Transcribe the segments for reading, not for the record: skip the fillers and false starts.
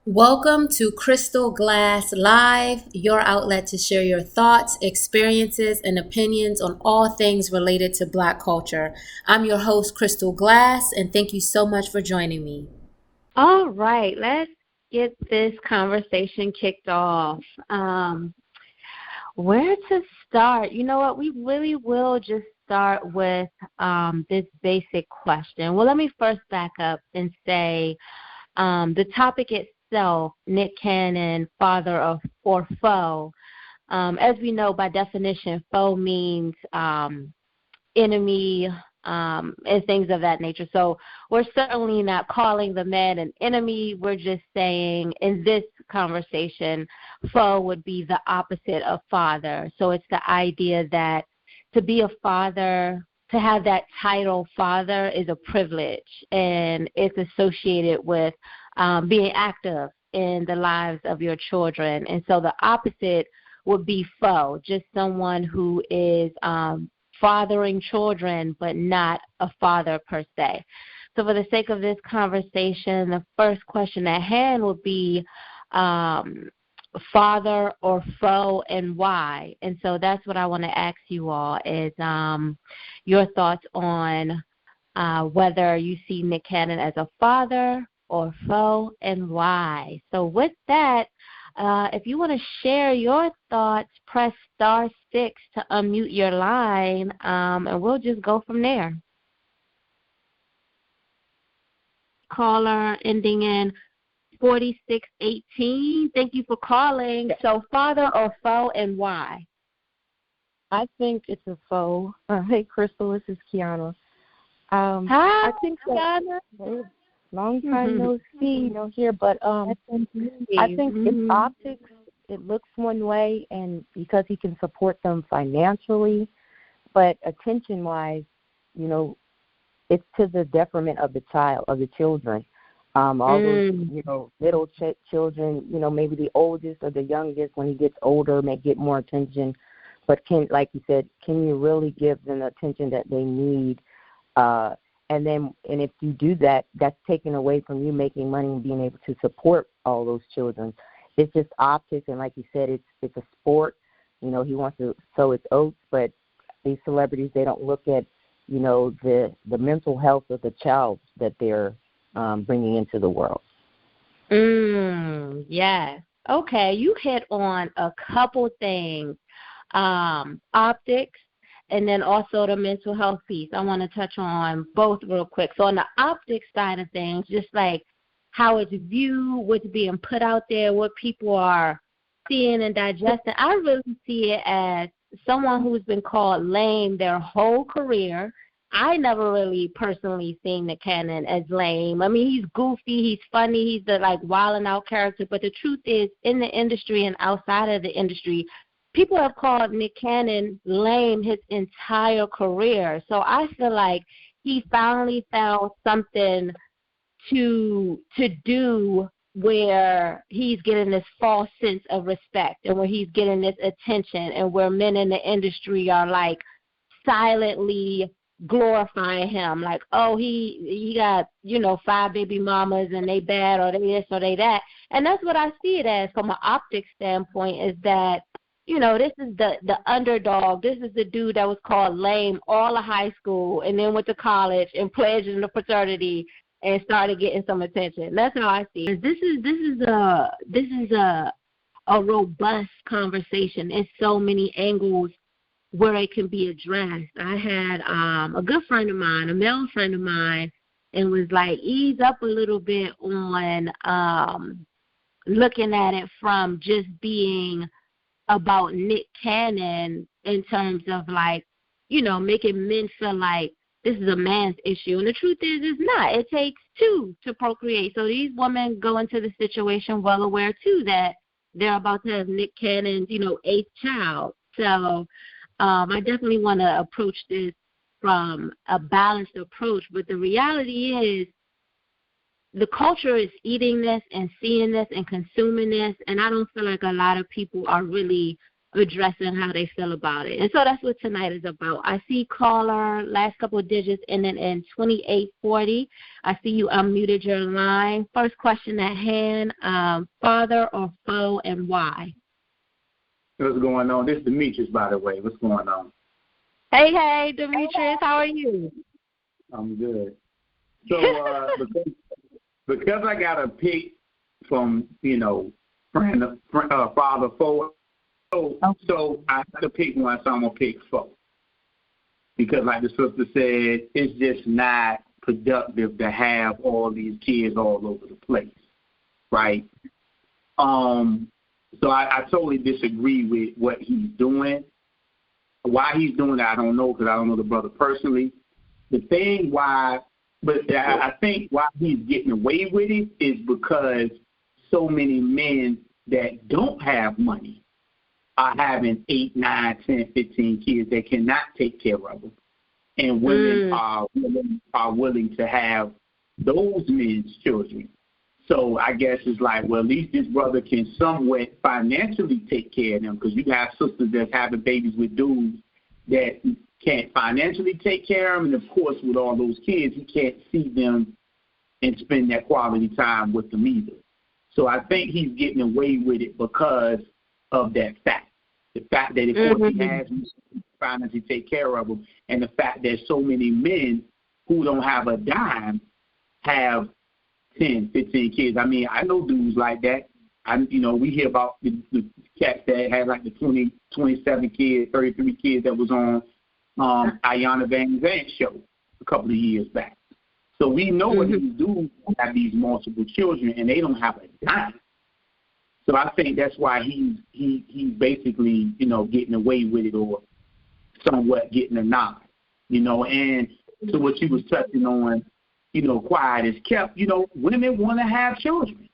Welcome to Krystal Glass Live, your outlet to share your thoughts, experiences, and opinions on all things related to Black culture. I'm your host, Krystal Glass, and thank you so much for joining me. All right, let's get this conversation kicked off. Where to start? You know what? We really will just start with this basic question. Well, let me first back up and say the topic itself, Nick Cannon, father of or foe. As we know, by definition, foe means enemy, and things of that nature. So we're certainly not calling the man an enemy. We're just saying in this conversation, foe would be the opposite of father. So it's the idea that to be a father, to have that title father is a privilege, and it's associated with being active in the lives of your children. And so the opposite would be foe, just someone who is fathering children, but not a father per se. So for the sake of this conversation, the first question at hand would be father or foe, and why? And so that's what I want to ask you all is your thoughts on whether you see Nick Cannon as a father or foe, and why. So with that, if you want to share your thoughts, press *6 to unmute your line, and we'll just go from there. Caller ending in 4618. Thank you for calling. So father or foe, and why? I think it's a foe. Hey, Krystal, this is Kiana. Hi, I think Kiana. Long time no see, no hear, but I think it's optics. It looks one way, and because he can support them financially, but attention-wise, it's to the detriment of the children. All those, little children, maybe the oldest or the youngest, when he gets older, may get more attention. But like you said, can you really give them the attention that they need? And if you do that, that's taken away from you making money and being able to support all those children. It's just optics, and like you said, it's a sport. He wants to sow his oats, but these celebrities, they don't look at, the mental health of the child that they're bringing into the world. Yes. Okay, you hit on a couple things, optics, and then also the mental health piece. I want to touch on both real quick. So on the optics side of things, just like how it's viewed, what's being put out there, what people are seeing and digesting, I really see it as someone who's been called lame their whole career. I never really personally seen Nick Cannon as lame. I mean, he's goofy, he's funny, he's the wilding out character. But the truth is, in the industry and outside of the industry, people have called Nick Cannon lame his entire career. So I feel like he finally found something to do where he's getting this false sense of respect, and where he's getting this attention, and where men in the industry are silently glorifying him, he got 5 baby mamas and they bad, or they this or they that. And that's what I see it as from an optics standpoint, is that this is the underdog. This is the dude that was called lame all of high school, and then went to college and pledged in the fraternity and started getting some attention. That's how I see it. This is a robust conversation. It's so many angles where it can be addressed. I had a good friend of mine, a male friend of mine, and was ease up a little bit on looking at it from just being about Nick Cannon in terms of making men feel like this is a man's issue. And the truth is, it's not. It takes two to procreate. So these women go into the situation well aware too that they're about to have Nick Cannon's, 8th child. So I definitely want to approach this from a balanced approach. But the reality is, the culture is eating this and seeing this and consuming this, and I don't feel like a lot of people are really addressing how they feel about it. And so that's what tonight is about. I see caller, last couple of digits, ending in 2840. I see you unmuted your line. First question at hand, father or foe, and why? What's going on? This is Demetrius, by the way. What's going on? Hey, Demetrius, how are you? I'm good. So because I got a pick from, friend, father, foe, so I have to pick one, so I'm going to pick foe. Because like the sister said, it's just not productive to have all these kids all over the place, right? So I totally disagree with what he's doing. Why he's doing that, I don't know, because I don't know the brother personally. I think why he's getting away with it is because so many men that don't have money are having 8, 9, 10, 15 kids that cannot take care of them. And women are willing to have those men's children. So I guess it's like, well, at least this brother can somewhat financially take care of them, because you have sisters that's having babies with dudes that can't financially take care of them. And, of course, with all those kids, he can't see them and spend that quality time with them either. So I think he's getting away with it because of that fact. The fact that, of course, he has financially take care of them, and the fact that so many men who don't have a dime have 10, 15 kids. I mean, I know dudes like that. We hear about the cats that had like the 20, 27 kids, 33 kids that was on Ayanna Van Zant's show a couple of years back. So we know what these dudes have these multiple children, and they don't have a dime. So I think that's why he's basically, getting away with it, or somewhat getting a nod, And to what you was touching on, quiet is kept. Women want to have children.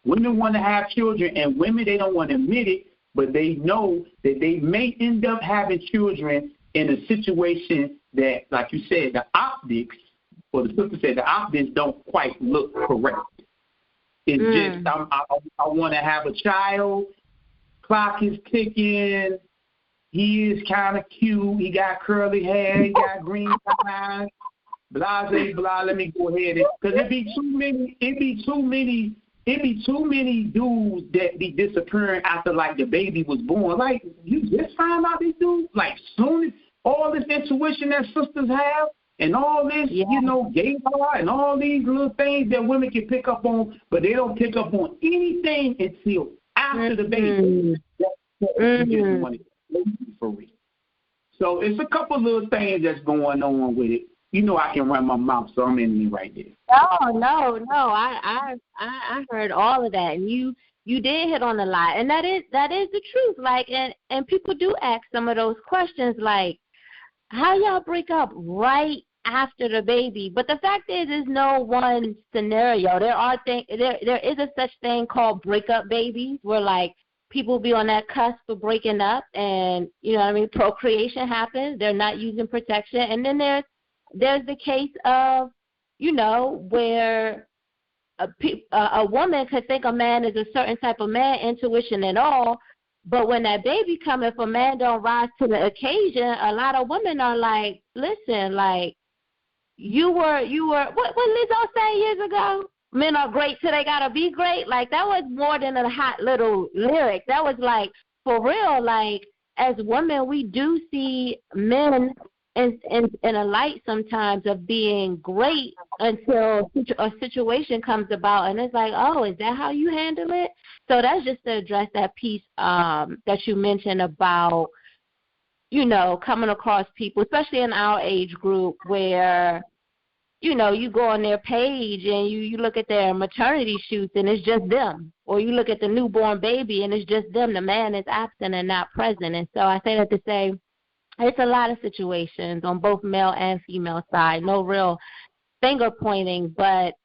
Women want to have children, and women, they don't want to admit it, but they know that they may end up having children in a situation that, like you said, the optics, or the sister said, the optics don't quite look correct. It's just, I want to have a child, clock is ticking, he is kind of cute, he got curly hair, he got green eyes, blah, blah, let me go ahead. Because it'd be too many dudes that be disappearing after, like, the baby was born. Like, you just find out these dudes, like, soon as all this intuition that sisters have, and all this, gaydar, and all these little things that women can pick up on, but they don't pick up on anything until after the baby. For real. So it's a couple little things that's going on with it. I can run my mouth, so I'm in it right there. No. I heard all of that, and you did hit on a lot, and that is the truth. Like, and people do ask some of those questions, like, how y'all break up right after the baby? But the fact is, there's no one scenario. There is a such thing called breakup babies, where like people be on that cusp of breaking up, and procreation happens. They're not using protection, and then there's the case of where a woman could think a man is a certain type of man, intuition and all, but when that baby comes, if a man don't rise to the occasion, a lot of women are like, listen, like, you were what Lizzo said years ago? Men are great till they gotta be great. Like, that was more than a hot little lyric. That was like, for real, like, as women, we do see men in a light sometimes of being great until a situation comes about, and it's like, oh, is that how you handle it? So that's just to address that piece that you mentioned about, coming across people, especially in our age group, where, you go on their page and you look at their maternity shoots and it's just them, or you look at the newborn baby and it's just them. The man is absent and not present. And so I say that to say, it's a lot of situations on both male and female side. No real finger pointing, but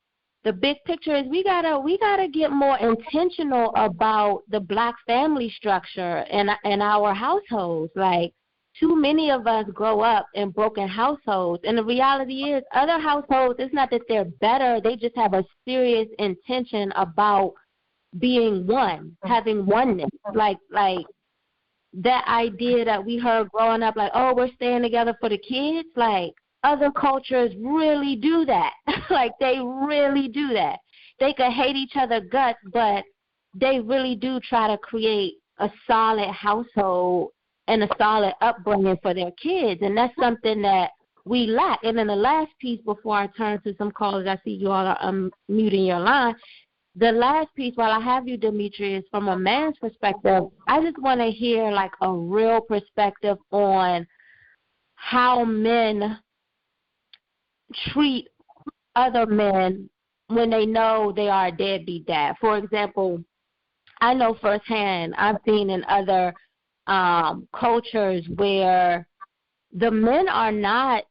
the big picture is we gotta get more intentional about the Black family structure in our households. Like, too many of us grow up in broken households, and the reality is, other households, it's not that they're better; they just have a serious intention about being one, having oneness. Like that idea that we heard growing up, like, oh, we're staying together for the kids, like, other cultures really do that. Like, they really do that. They could hate each other guts, but they really do try to create a solid household and a solid upbringing for their kids, and that's something that we lack. And then the last piece before I turn to some callers, I see you all are unmuting your line. The last piece, while I have you, Demetrius, from a man's perspective, I just want to hear like a real perspective on how men treat other men when they know they are a deadbeat dad. For example, I know firsthand, I've seen in other cultures where the men are not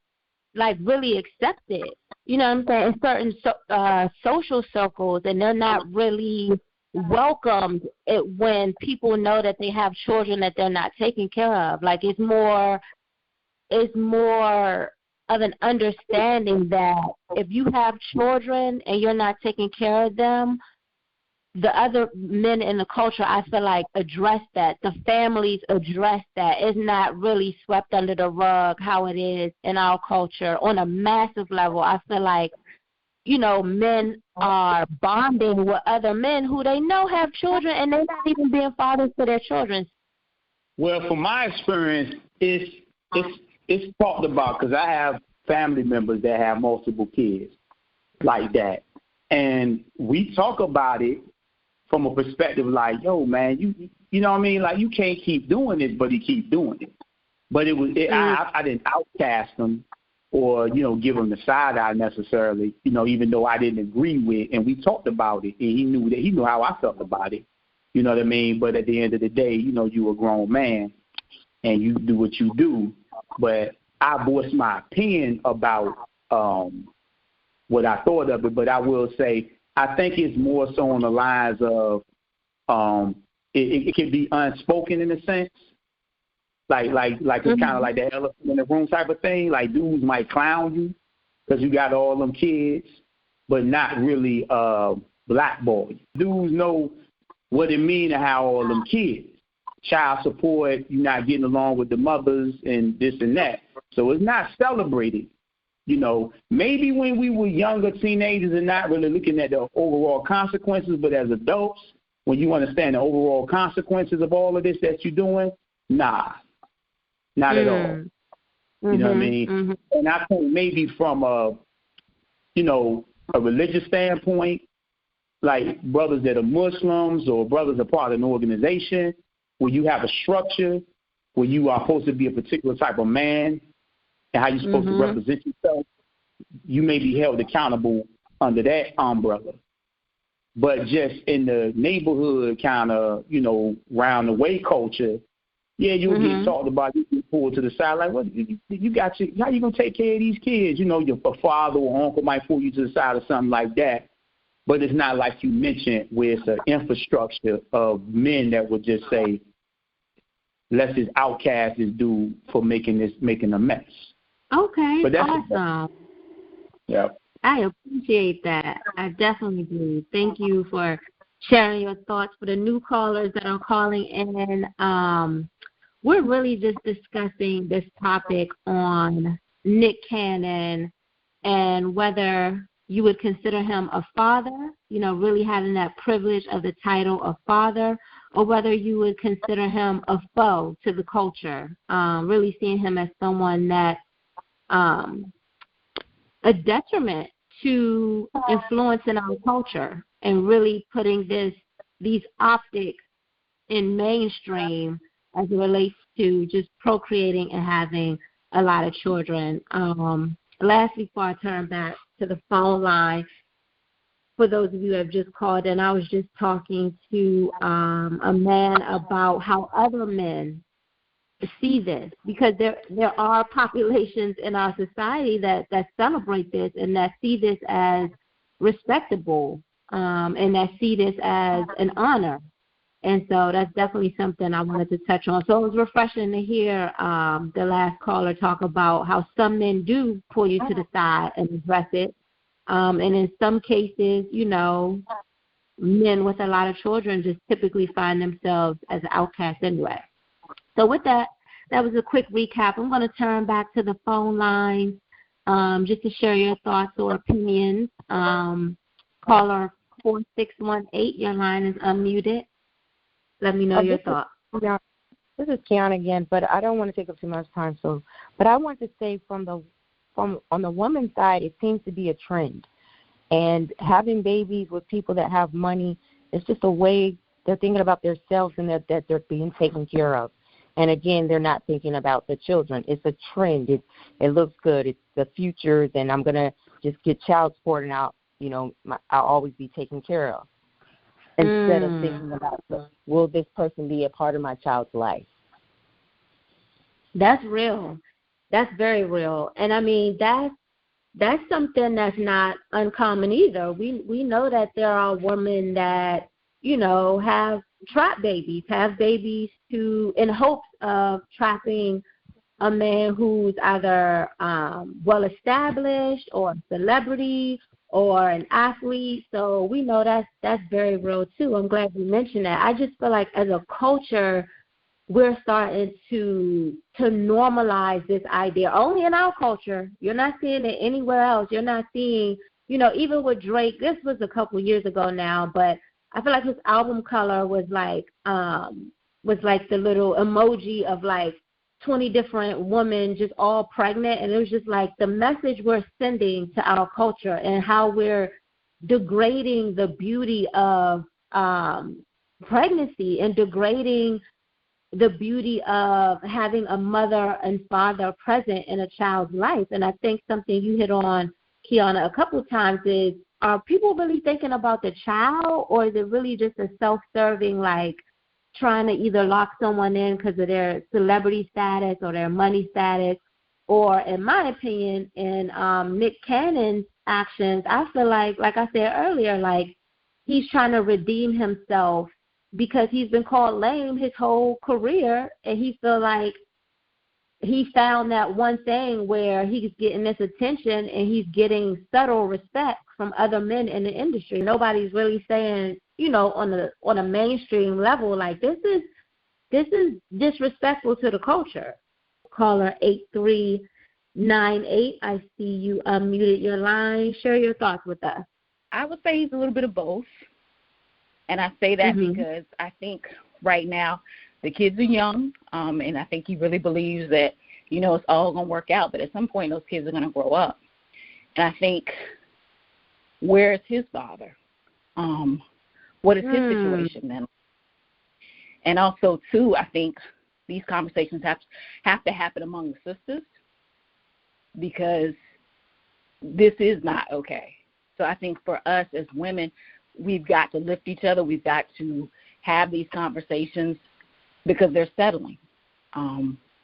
like really accepted, you know what I'm saying, in certain social circles, and they're not really welcomed when people know that they have children that they're not taking care of. Like, it's more of an understanding that if you have children and you're not taking care of them, the other men in the culture, I feel like, address that. The families address that. It's not really swept under the rug how it is in our culture on a massive level. I feel like, you know, men are bonding with other men who they know have children, and they're not even being fathers to their children. Well, from my experience, it's talked about, because I have family members that have multiple kids like that, and we talk about it from a perspective like, yo, man, you know what I mean? Like, you can't keep doing this, but he keeps doing it. But I didn't outcast him or, you know, give him the side eye necessarily, you know, even though I didn't agree with, and we talked about it, and he knew how I felt about it. You know what I mean? But at the end of the day, you know, you a grown man and you do what you do. But I voiced my opinion about what I thought of it, but I will say, I think it's more so on the lines of it can be unspoken in a sense, like it's kind of like that elephant in the room type of thing. Like, dudes might clown you because you got all them kids, but not really blackball you. Dudes know what it means to have all them kids, child support, you not getting along with the mothers and this and that. So it's not celebrated. You know, maybe when we were younger teenagers and not really looking at the overall consequences, but as adults, when you understand the overall consequences of all of this that you're doing, not at all. You know what I mean? And I think maybe from a religious standpoint, like brothers that are Muslims or brothers that are part of an organization, where you have a structure, where you are supposed to be a particular type of man, and how you're supposed to represent yourself, you may be held accountable under that umbrella. But just in the neighborhood kind of, you know, round the way culture, yeah, you'll get talked about, you get pulled to the side, like, what, you got how you going to take care of these kids? You know, your father or uncle might pull you to the side or something like that. But it's not like you mentioned, where it's an infrastructure of men that would just say, let's just outcast this dude for making a mess. Okay, but that's awesome. Yeah. I appreciate that. I definitely do. Thank you for sharing your thoughts. For the new callers that are calling in, we're really just discussing this topic on Nick Cannon and whether you would consider him a father, you know, really having that privilege of the title of father, or whether you would consider him a foe to the culture, really seeing him as someone that a detriment to influencing our culture and really putting these optics in mainstream as it relates to just procreating and having a lot of children. Lastly, before I turn back to the phone line, for those of you who have just called in, I was just talking to a man about how other men see this, because there are populations in our society that celebrate this and that see this as respectable, and that see this as an honor. And so that's definitely something I wanted to touch on. So it was refreshing to hear the last caller talk about how some men do pull you to the side and address it. And in some cases, you know, men with a lot of children just typically find themselves as an outcast anyway. So with that, that was a quick recap. I'm going to turn back to the phone line just to share your thoughts or opinions. Caller 4618, your line is unmuted. Let me know your thoughts. Yeah, this is Kiana again, but I don't want to take up too much time. But I want to say from on the woman's side, it seems to be a trend, and having babies with people that have money is just a way they're thinking about themselves and that they're being taken care of. And again, they're not thinking about the children. It's a trend. It looks good. It's the future. Then I'm gonna just get child support, and I'll always be taken care of. Instead of thinking about, will this person be a part of my child's life? That's real. That's very real. And I mean, that's something that's not uncommon either. We know that there are women that, have trap babies, have babies in hopes of trapping a man who's either well established or a celebrity or an athlete. So we know that's very real too. I'm glad you mentioned that. I just feel like as a culture, we're starting to normalize this idea. Only in our culture. You're not seeing it anywhere else. You're not seeing, even with Drake, this was a couple years ago now, but I feel like his album cover was like the little emoji of like 20 different women just all pregnant, and it was just like the message we're sending to our culture and how we're degrading the beauty of pregnancy and degrading the beauty of having a mother and father present in a child's life. And I think something you hit on, Kiana, a couple of times is, are people really thinking about the child, or is it really just a self-serving, like trying to either lock someone in because of their celebrity status or their money status? Or in my opinion, in Nick Cannon's actions, I feel like I said earlier, like he's trying to redeem himself because he's been called lame his whole career, and he feel like he found that one thing where he's getting this attention and he's getting subtle respect from other men in the industry. Nobody's really saying, on a mainstream level, like this is disrespectful to the culture. Caller 8398, I see you unmuted your line. Share your thoughts with us. I would say he's a little bit of both. And I say that because I think right now the kids are young, and I think he really believes that, it's all going to work out. But at some point, those kids are going to grow up. And I think, where is his father? What is his situation then? And also, too, I think these conversations have to happen among the sisters, because this is not okay. So I think for us as women, we've got to lift each other. We've got to have these conversations because they're settling.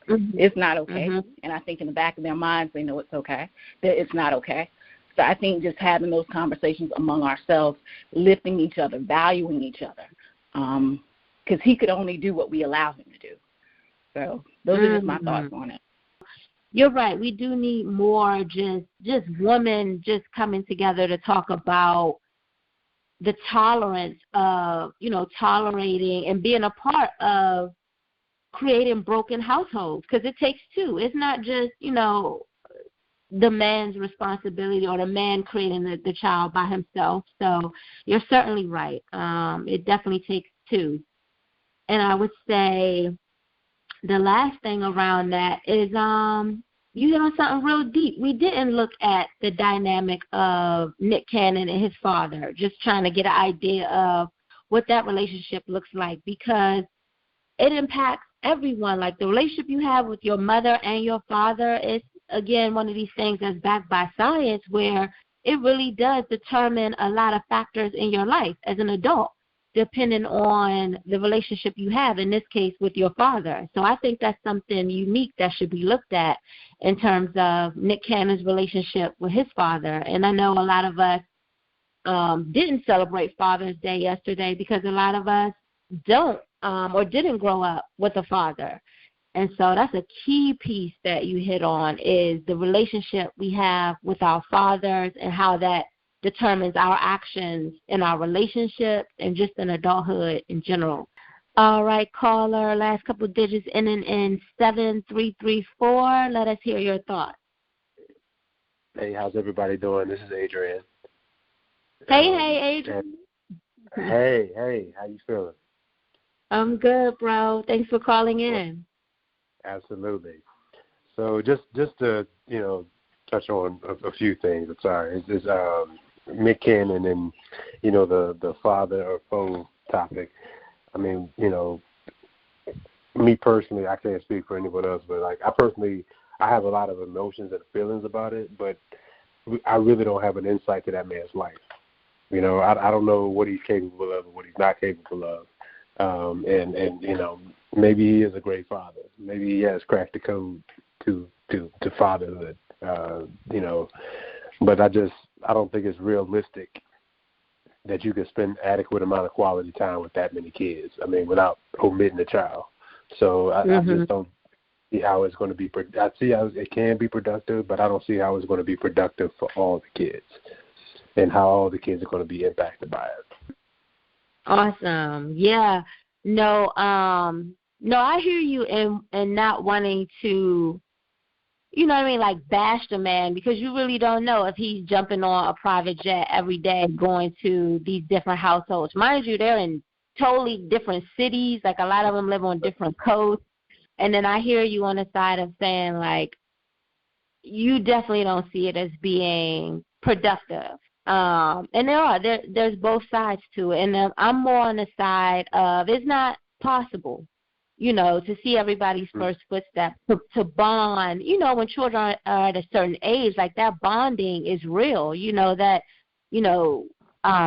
It's not okay. And I think in the back of their minds, they know it's okay, that it's not okay. So I think just having those conversations among ourselves, lifting each other, valuing each other, because he could only do what we allow him to do. So those are just my thoughts on it. You're right. We do need more just women just coming together to talk about the tolerance of, tolerating and being a part of creating broken households, because it takes two. It's not just, the man's responsibility or the man creating the child by himself. So you're certainly right. It definitely takes two. And I would say the last thing around that is you hit on something real deep. We didn't look at the dynamic of Nick Cannon and his father, just trying to get an idea of what that relationship looks like, because it impacts everyone. Like the relationship you have with your mother and your father is, again, one of these things that's backed by science, where it really does determine a lot of factors in your life as an adult, depending on the relationship you have, in this case with your father. So I think that's something unique that should be looked at in terms of Nick Cannon's relationship with his father. And I know a lot of us didn't celebrate Father's Day yesterday because a lot of us don't or didn't grow up with a father. And so that's a key piece that you hit on, is the relationship we have with our fathers and how that determines our actions in our relationships and just in adulthood in general. All right, caller, last couple digits ending in 7334. Let us hear your thoughts. Hey, how's everybody doing? This is Adrian. Hey, Adrian. Hey, how you feeling? I'm good, bro. Thanks for calling in. Absolutely. So just to, touch on a few things. I'm sorry. It's Mick and then, the father or foe topic. I mean, me personally, I can't speak for anyone else, but like I have a lot of emotions and feelings about it, but I really don't have an insight to that man's life. I don't know what he's capable of or what he's not capable of. And maybe he is a great father. Maybe he has cracked the code to fatherhood. But I don't think it's realistic that you can spend adequate amount of quality time with that many kids. I mean, without omitting a child. So I just don't see how it's going to be. I see how it can be productive, but I don't see how it's going to be productive for all the kids, and how all the kids are going to be impacted by it. Awesome. Yeah. No, I hear you in not wanting to, like bash the man, because you really don't know if he's jumping on a private jet every day going to these different households. Mind you, they're in totally different cities. Like a lot of them live on different coasts. And then I hear you on the side of saying, like, you definitely don't see it as being productive. And there's both sides to it. And I'm more on the side of it's not possible, to see everybody's first footstep, to bond. When children are at a certain age, like that bonding is real,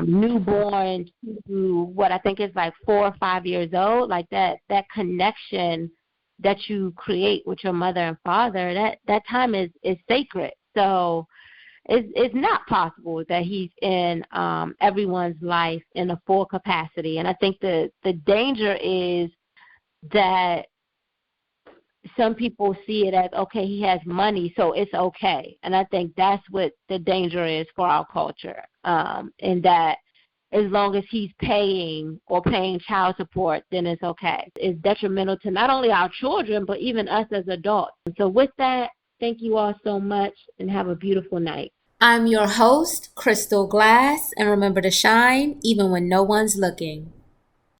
newborn to what I think is like 4 or 5 years old, like that connection that you create with your mother and father, that time is sacred. So it's not possible that he's in everyone's life in a full capacity. And I think the danger is that some people see it as, okay, he has money, so it's okay. And I think that's what the danger is for our culture, and that as long as he's paying child support, then it's okay. It's detrimental to not only our children, but even us as adults. So with that, thank you all so much, and have a beautiful night. I'm your host, Krystal Glass, and remember to shine even when no one's looking.